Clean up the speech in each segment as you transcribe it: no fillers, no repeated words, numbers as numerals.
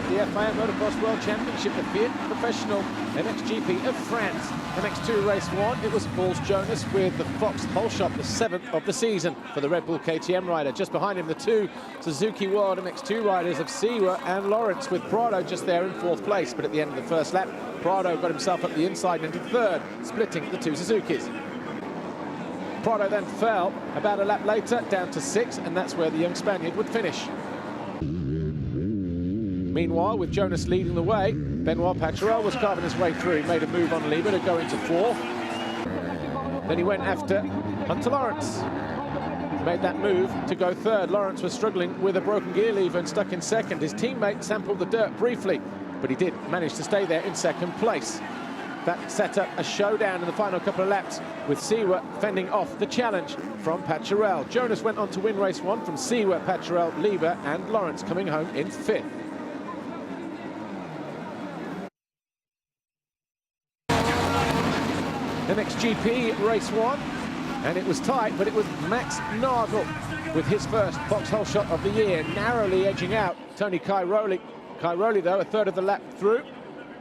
the FIA Motocross World Championship, the Fiat Professional Mxgp of France. MX2 Race 1, it was Paul Jonas with the Fox Pole Shot, the 7th of the season for the Red Bull KTM rider. Just behind him, the two Suzuki World MX2 riders of Siwa and Lawrence, with Prado just there in 4th place. But at the end of the first lap, Prado got himself up the inside and into 3rd, splitting the two Suzukis. Prado then fell about a lap later, down to 6th, and that's where the young Spaniard would finish. Meanwhile, with Jonas leading the way, Benoit Paturel was carving his way through. He made a move on Lieber to go into 4th. Then he went after Hunter Lawrence. Made that move to go 3rd. Lawrence was struggling with a broken gear lever and stuck in 2nd. His teammate sampled the dirt briefly, but he did manage to stay there in 2nd place. That set up a showdown in the final couple of laps, with Siwa fending off the challenge from Paturel. Jonas went on to win race 1 from Siwa, Paturel, Lieber and Lawrence coming home in 5th. Mxgp race 1, and it was tight, but it was Max Nagel with his first foxhole shot of the year, narrowly edging out Tony Cairoli. Cairoli, though, a 3rd of the lap through,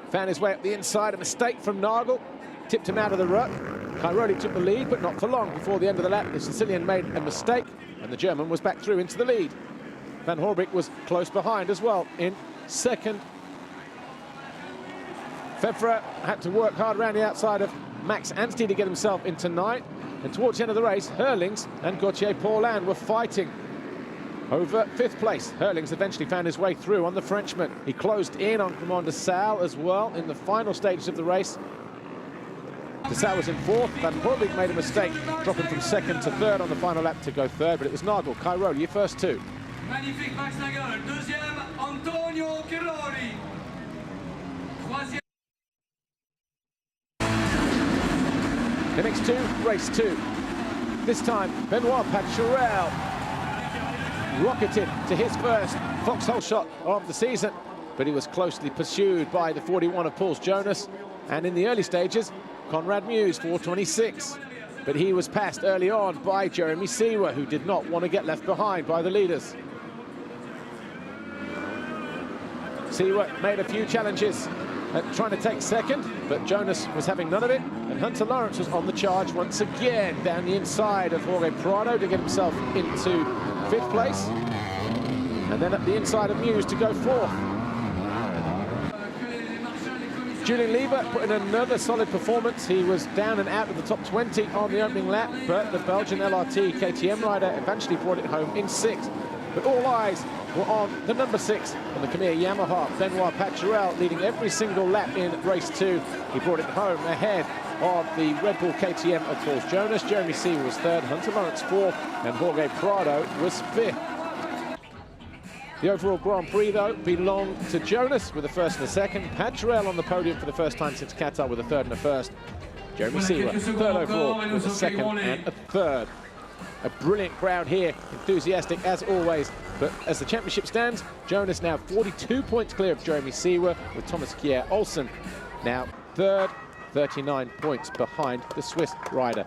found his way up the inside. A mistake from Nagel tipped him out of the rut. Cairoli took the lead, but not for long. Before the end of the lap, the Sicilian made a mistake, and the German was back through into the lead. Van Horbik was close behind as well in 2nd. Febvre had to work hard around the outside of Max Anstey to get himself into 9th. And towards the end of the race, Herlings and Gauthier Paulin were fighting over 5th place. Herlings eventually found his way through on the Frenchman. He closed in on Clément de Salle as well in the final stages of the race. De Salle was in 4th. Van Horbik made a mistake, dropping from 2nd to 3rd on the final lap to go 3rd, but it was Nagel, Cairoli, your first two. Magnifique Max Nagel, deuxième Antonio Cairoli. Troisième. MX2 race 2. This time, Benoit Paturel rocketed to his first foxhole shot of the season, but he was closely pursued by the 41 of Paul Jonas, and in the early stages, Conrad Mewes, 426. But he was passed early on by Jeremy Siwa, who did not want to get left behind by the leaders. Siwa made a few challenges at trying to take 2nd, but Jonas was having none of it, and Hunter Lawrence was on the charge once again down the inside of Jorge Prado to get himself into 5th place, and then up the inside of Mewes to go 4th. Julien Lieber put in another solid performance. He was down and out of the top 20 on the opening lap, but the Belgian LRT KTM rider eventually brought it home in 6th. But all eyes were on the number 6 on the Khmer Yamaha, Benoit Paturel, leading every single lap in race 2. He brought it home ahead of the Red Bull KTM of Paul Jonas. Jeremy Siwa was 3rd, Hunter Lawrence 4th, and Jorge Prado was 5th. The overall Grand Prix, though, belonged to Jonas with a 1st and a 2nd. Paturel on the podium for the first time since Qatar with a 3rd and a 1st. Jeremy Siwa, 3rd overall with a 2nd and a 3rd. A brilliant crowd here, enthusiastic as always. But as the championship stands, Jonas now 42 points clear of Jeremy Siwa, with Thomas Kjær Olsen now 3rd, 39 points behind the Swiss rider.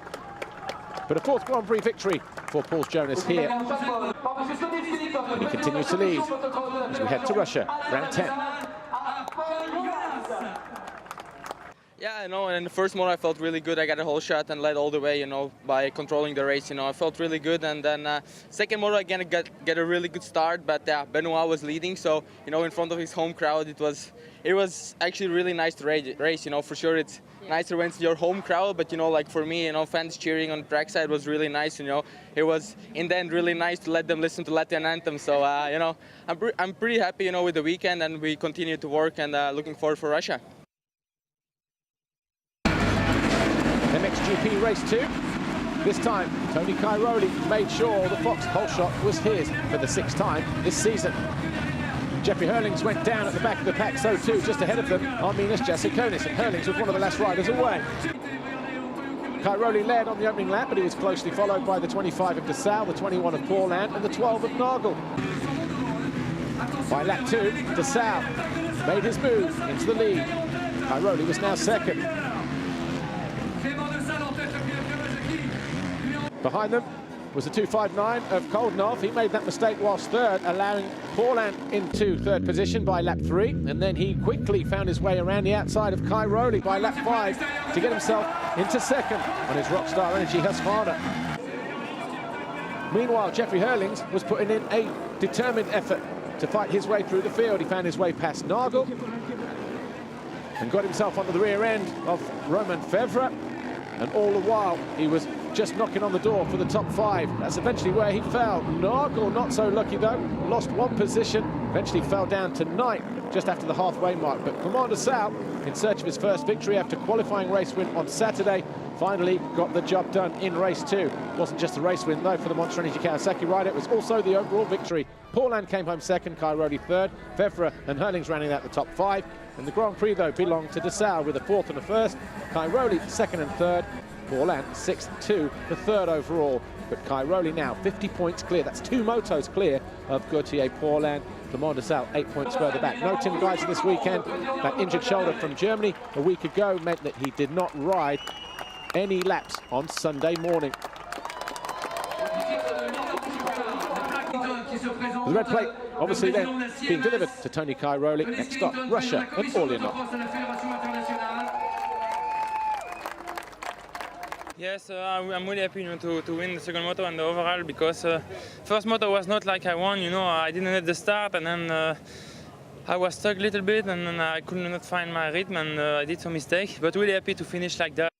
But a 4th Grand Prix victory for Paul Jonas here. And he continues to lead as we head to Russia, round 10. Yeah, I know, and in the first motor I felt really good. I got a whole shot and led all the way, by controlling the race, I felt really good. And then second motor again, get a really good start, but Benoit was leading, so, in front of his home crowd, it was actually really nice to race, for sure it's nicer when it's your home crowd, but, like for me, fans cheering on the trackside was really nice, It was, in the end, really nice to let them listen to Latvian anthem, so, I'm pretty happy, with the weekend, and we continue to work, and looking forward for Russia. Mxgp race 2. This time, Tony Cairoli made sure the Fox pole shot was his for the 6th time this season. Jeffrey Herlings went down at the back of the pack, so too, just ahead of them, Arminas Jasikonis, and Herlings was one of the last riders away. Cairoli led on the opening lap, but he was closely followed by the 25 of de Salle, the 21 of Paulin, and the 12 of Nagel. By lap 2, de Salle made his move into the lead. Cairoli was now 2nd. Behind them, was the 2.59 of Koldenhoff. He made that mistake whilst third, allowing Paulin into third position by lap 3, and then he quickly found his way around the outside of Kai Rowley by lap 5 to get himself into second on his Rockstar Energy Husqvarna. Meanwhile, Jeffrey Hurlings was putting in a determined effort to fight his way through the field. He found his way past Nagel and got himself onto the rear end of Romain Fevre, and all the while he was just knocking on the door for the top 5. That's eventually where he fell. Nagel not so lucky though, lost 1 position, eventually fell down to 9th just after the halfway mark. But Commander Sal, in search of his first victory after qualifying race win on Saturday, finally got the job done in race 2. Wasn't just a race win though for the Monster Energy Kawasaki rider, it was also the overall victory. Paulin came home second, Kai Rowley third, Fevre and Hurlings rounding out the top 5. And the Grand Prix though belonged to de Sal with a 4th and a 1st, Kai Rowley 2nd and 3rd, Paulin 6th to the 3rd overall. But Kai Rowley now 50 points clear, that's 2 motos clear of Gauthier Paulin. Commander Sal 8 points further back. No Tim Geiser this weekend. That injured shoulder from Germany a week ago meant that he did not ride any laps on Sunday morning. The red plate obviously then being delivered to Tony Kai Rowley. Next stop, Russia and Orleans. Yes, I'm really happy, to win the second moto and the overall, because first moto was not like I won. I didn't hit the start, and then I was stuck a little bit, and then I could not find my rhythm, and I did some mistakes. But really happy to finish like that.